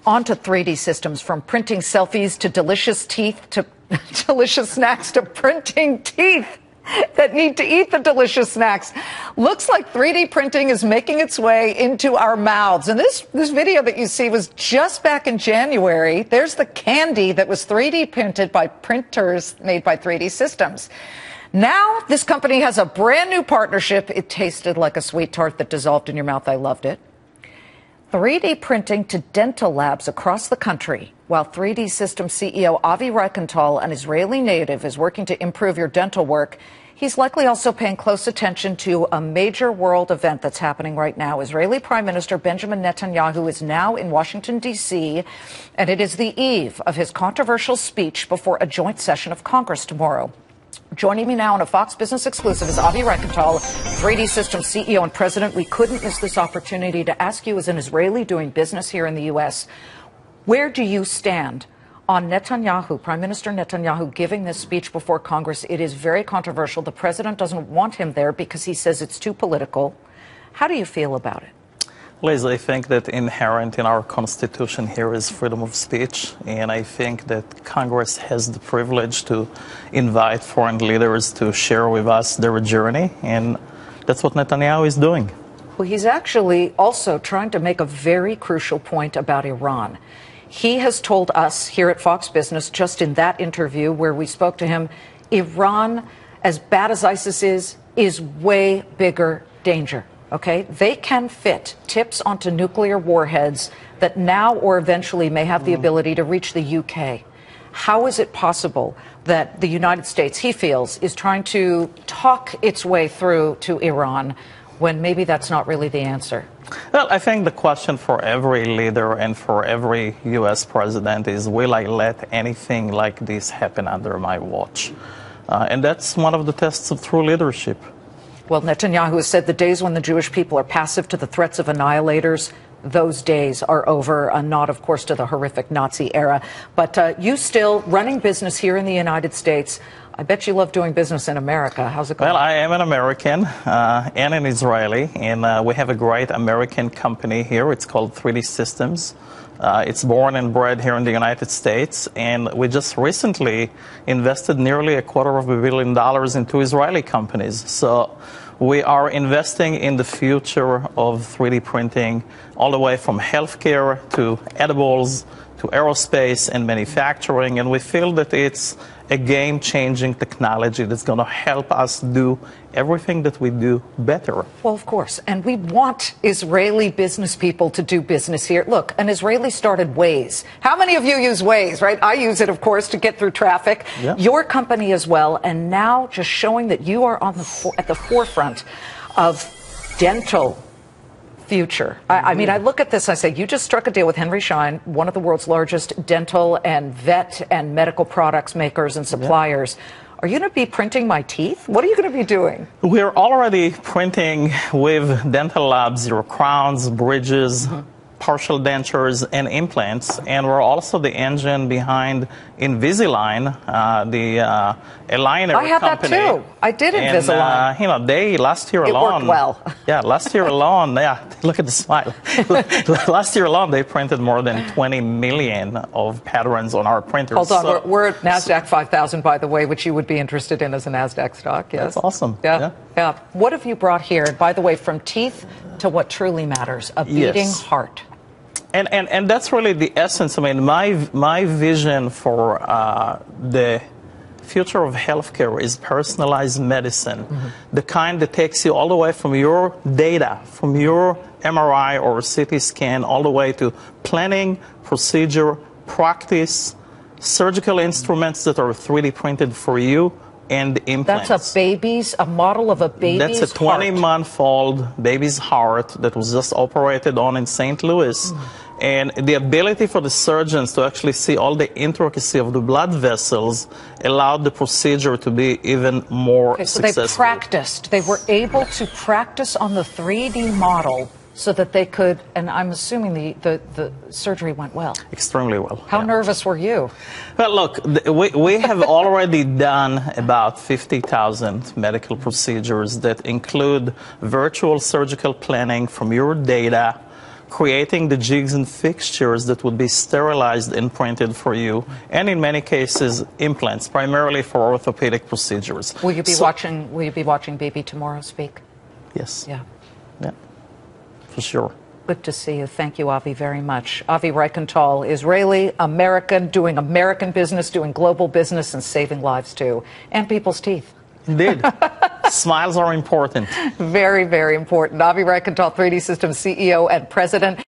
onto 3D systems, from printing selfies to delicious teeth to delicious snacks to printing teeth that need to eat the delicious snacks. Looks like 3D printing is making its way into our mouths. And this video that you see was just back in January. There's the candy that was 3D printed by printers made by 3D Systems. Now this company has a brand new partnership. It tasted like a sweet tart that dissolved in your mouth. I loved it. 3D printing to dental labs across the country. While 3D Systems CEO Avi Reichental, an Israeli native, is working to improve your dental work, he's likely also paying close attention to a major world event that's happening right now. Israeli Prime Minister Benjamin Netanyahu is now in Washington, D.C., and it is the eve of his controversial speech before a joint session of Congress tomorrow. Joining me now on a Fox Business exclusive is Avi Reichental, 3D Systems CEO and President. We couldn't miss this opportunity to ask you, as an Israeli doing business here in the U.S., where do you stand on Netanyahu, Prime Minister Netanyahu, giving this speech before Congress? It is very controversial. The president doesn't want him there because he says it's too political. How do you feel about it? Liz, I think that inherent in our Constitution here is freedom of speech, and I think that Congress has the privilege to invite foreign leaders to share with us their journey, and that's what Netanyahu is doing. Well, he's actually also trying to make a very crucial point about Iran. He has told us here at Fox Business, just in that interview where we spoke to him, Iran, as bad as ISIS is way bigger danger. Okay, they can fit tips onto nuclear warheads that now or eventually may have the ability to reach the UK. How is it possible that the United States, he feels, is trying to talk its way through to Iran when maybe that's not really the answer? Well, I think the question for every leader and for every U.S. president is, will I let anything like this happen under my watch? And that's one of the tests of true leadership. Well, Netanyahu has said the days when the Jewish people are passive to the threats of annihilators, those days are over, not, of course, to the horrific Nazi era. But you still running business here in the United States. I bet you love doing business in America. How's it going? Well, I am an American and an Israeli, and we have a great American company here. It's called 3D Systems. It's born and bred here in the United States, and we just recently invested nearly $250 million into Israeli companies. So we are investing in the future of 3D printing, all the way from healthcare to edibles to aerospace and manufacturing, and we feel that it's a game-changing technology that's going to help us do everything that we do better. Well, of course, and we want Israeli business people to do business here. Look, an Israeli started Waze. How many of you use Waze, right? I use it, of course, to get through traffic. Yeah. Your company as well, and now just showing that you are on at the forefront of dental future. I mean, I look at this, I say, you just struck a deal with Henry Schein, one of the world's largest dental and vet and medical products makers and suppliers. Yeah. Are you going to be printing my teeth? What are you going to be doing? We're already printing with dental labs your crowns, bridges, partial dentures, and implants. And we're also the engine behind Invisalign, the aligner company. I had that too. I did Invisalign. You know, they last year alone. It worked well. Yeah, last year alone. Yeah, look at the smile. Last year alone, they printed more than 20 million of patterns on our printers. Hold on, so, we're at NASDAQ 5,000, by the way, which you would be interested in as a NASDAQ stock. Yes, that's awesome. Yeah. What have you brought here? And by the way, from teeth to what truly matters, a beating heart. And that's really the essence. I mean, my vision for the future of healthcare is personalized medicine, the kind that takes you all the way from your data, from your MRI or CT scan, all the way to planning, procedure, practice, surgical instruments that are 3D printed for you, and implants. That's a model of a baby's That's a 20-month-old baby's heart that was just operated on in St. Louis. And the ability for the surgeons to actually see all the intricacy of the blood vessels allowed the procedure to be even more successful. So they practiced. They were able to practice on the 3D model so that they could, and I'm assuming the surgery went well. Extremely well. How nervous were you? Well, look, we have already done about 50,000 medical procedures that include virtual surgical planning from your data, creating the jigs and fixtures that would be sterilized and printed for you, and in many cases, implants, primarily for orthopedic procedures. Will you be watching Bibi tomorrow speak? Yes. Yeah. Yeah, for sure. Good to see you. Thank you, Avi, very much. Avi Reichental, Israeli, American, doing American business, doing global business, and saving lives, too, and people's teeth. Indeed. Smiles are important. Very, very important. Avi Reichental, 3D Systems CEO and President.